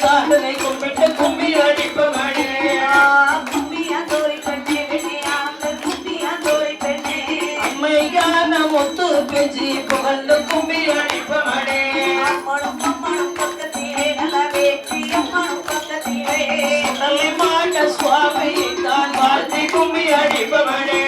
சாதனை கும்பிட்டு கும்மி அடிப்பவனே அம்மையான முத்து பெஞ்சி புகழ்ந்து கும்மி அடிப்பவனே மாட்ட சுவாமி தான் வாழ்த்தி கும்மி அடிப்பவனே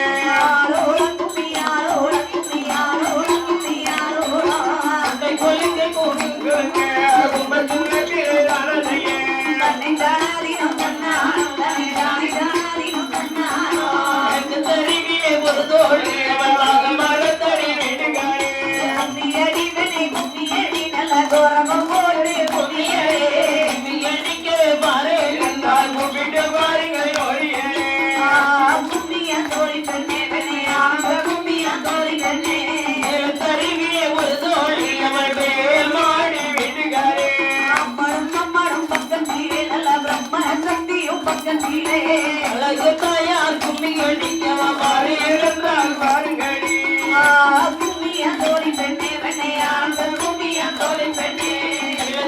அழகு தாயார் கும்மி அடிக்கவா மாறி இருந்தால் பாருங்கடி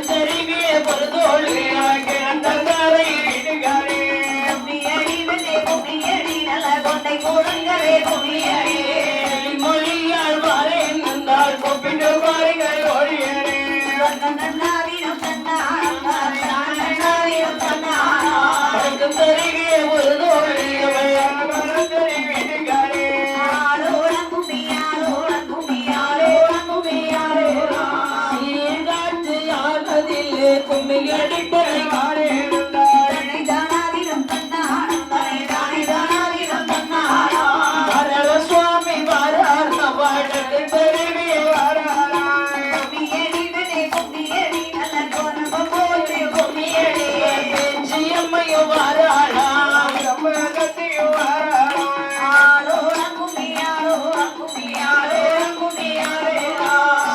தெரிவிய பொழுதோழியாக கிடந்தங்காரை இடுகாரே மொழியால் வாரேன் என்றால் கூப்பிட்டு பாருங்கள் ஓடியரே தெரிவிய கும்மி அடிப்பதை காரே சுவாமி வாரார் நவாடத்தை தெரிவிய அம்மையும் வாராளாம் கத்தியும்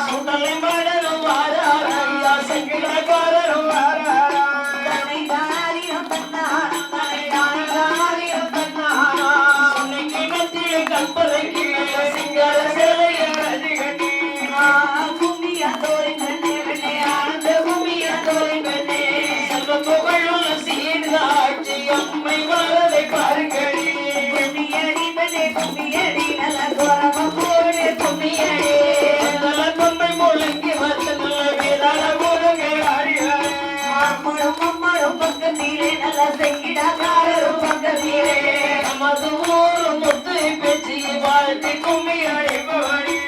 சுடலை மடலும் வாராளையா சங்கிலக்காரரும் கிணத்தில் கற்பதைக்கு சிங்கள சிலையில் அதிகட்டி செல்வ புகழும் சீர்காட்சி அம்மை வரதை பாருங்கடி கொம்பை முழங்கி வந்து நல்ல வீரான முருகை ஆடியாரே நமது ஊர் முத்து பேச்சு வாழ்த்தி கும்மி அழைப்பவனே